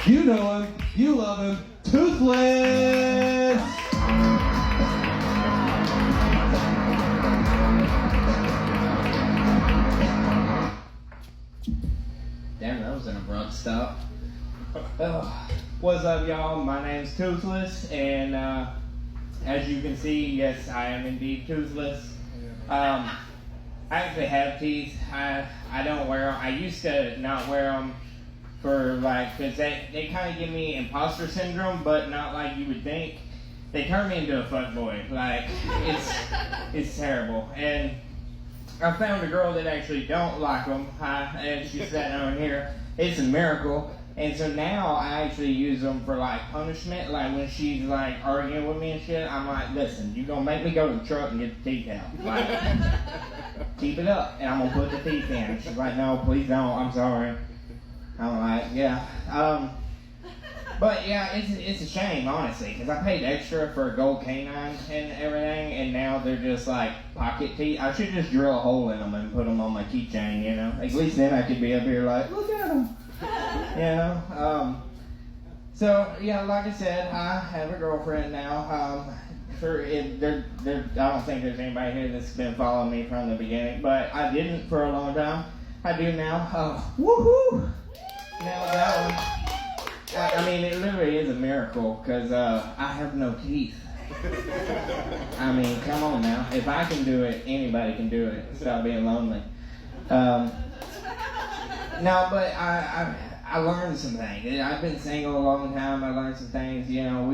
You know him, you love him, Toothless! Damn, that was an abrupt stop. What's up, y'all? My name's Toothless, and as you can see, yes, I am indeed toothless. I actually have teeth. I don't wear them. I used to not wear them for because they kind of give me imposter syndrome, but not like you would think. They turn me into a fuckboy. Like it's terrible. And I found a girl that actually don't like them, and she's sitting over here. It's a miracle. And so now I actually use them for like punishment. Like when she's like arguing with me and shit, I'm like, listen, you gonna make me go to the truck and get the teeth out. Like, keep it up, and I'm gonna put the teeth in. And she's like, no, please don't. I'm sorry. I'm like, yeah. But yeah, it's a shame, honestly, because I paid extra for a gold canine and everything, and now they're just like pocket teeth. I should just drill a hole in them and put them on my keychain, you know? At least then I could be up here like, look at them. You know, so yeah, like I said, I have a girlfriend now. I don't think there's anybody here that's been following me from the beginning, but I didn't for a long time. I do now. Woohoo! Now that one, I mean, it literally is a miracle because I have no teeth. I mean, come on now. If I can do it, anybody can do it. Stop being lonely. No, but I learned some things. I've been single a long time. I learned some things. You know,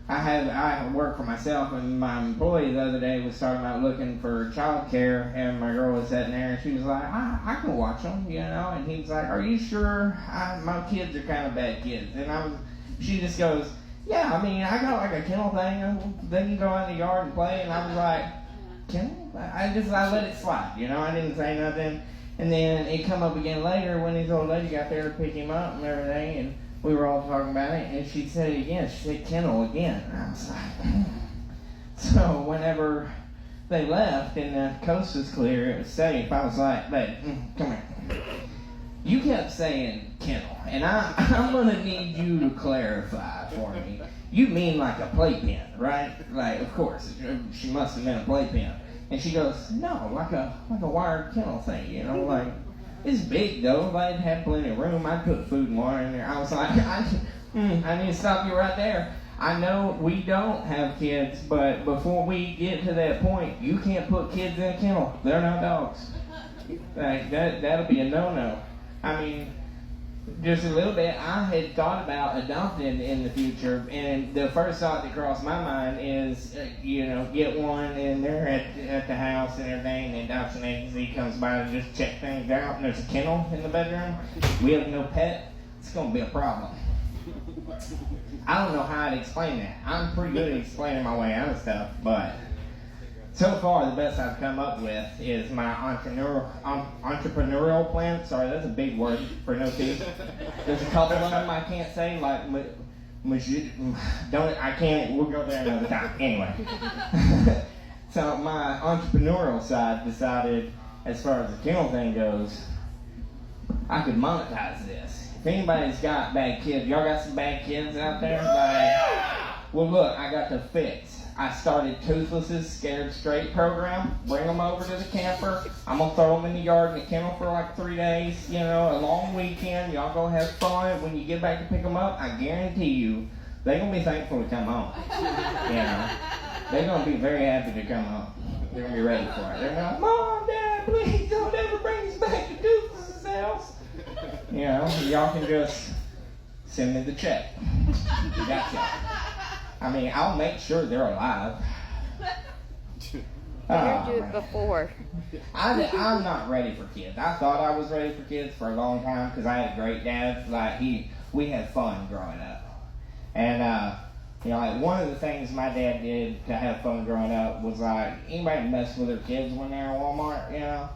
I work for myself, and my employee the other day was talking about looking for childcare, and my girl was sitting there, and she was like, I can watch them, you know. And he was like, are you sure? My kids are kind of bad kids. And she just goes, yeah, I mean, I got like a kennel thing. Then you go out in the yard and play. And I was like, kennel? I let it slide, you know. I didn't say nothing. And then it come up again later when his old lady got there to pick him up and everything, and we were all talking about it, and she said it again. She said kennel again. And I was like, So whenever they left and the coast was clear, it was safe, I was like, babe, come here. You kept saying kennel, and I'm going to need you to clarify for me. You mean like a playpen, right? Like, of course, she must have meant a playpen. And she goes, no, like a wired kennel thing, you know, like, it's big though. If I had plenty of room, I'd put food and water in there. I was like, I need to stop you right there. I know we don't have kids, but before we get to that point, you can't put kids in a kennel. They're not dogs. Like, that'll be a no-no. I mean, just a little bit, I had thought about adopting in the future, and the first thought that crossed my mind is, get one, and they're at the house and everything, the adoption agency comes by to just check things out, and there's a kennel in the bedroom. We have no pet. It's going to be a problem. I don't know how to explain that. I'm pretty good at explaining my way out of stuff, but so far, the best I've come up with is my entrepreneurial plan. Sorry, that's a big word for no teeth. There's a couple of them I can't say, like, I can't, we'll go there another time. Anyway. So my entrepreneurial side decided, as far as the kennel thing goes, I could monetize this. If anybody's got bad kids, y'all got some bad kids out there? Well, look, I got the fix. I started Toothless's Scared Straight program. Bring them over to the camper. I'm going to throw them in the yard in the kennel for like 3 days. You know, a long weekend. Y'all go have fun. When you get back to pick them up, I guarantee you, they're going to be thankful to come home. You know, they're going to be very happy to come home. They're going to be ready for it. They're going, Mom, Dad, please don't ever bring us back to Toothless's house. You know, y'all can just send me the check. Gotcha. I mean, I'll make sure they're alive. You do it before. I'm not ready for kids. I thought I was ready for kids for a long time because I had a great dad. Like, we had fun growing up. And, like, one of the things my dad did to have fun growing up was, like, anybody mess with their kids when they're in Walmart, you know?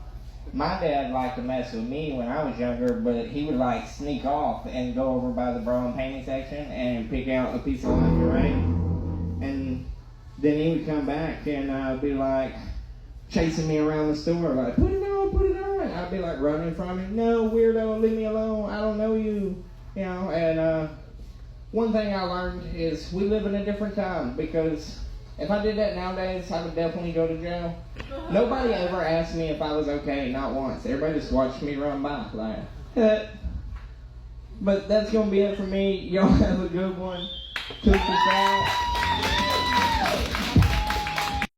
My dad liked to mess with me when I was younger, but he would like sneak off and go over by the bra and panty section and pick out a piece of lingerie. And then he would come back and be like chasing me around the store, like, put it on. And I'd be like running from him. No, weirdo, leave me alone. I don't know you. You know, and one thing I learned is we live in a different time, because if I did that nowadays, I would definitely go to jail. Nobody ever asked me if I was okay, not once. Everybody just watched me run by, like, eh. But that's going to be it for me. Y'all have a good one. Toothless out.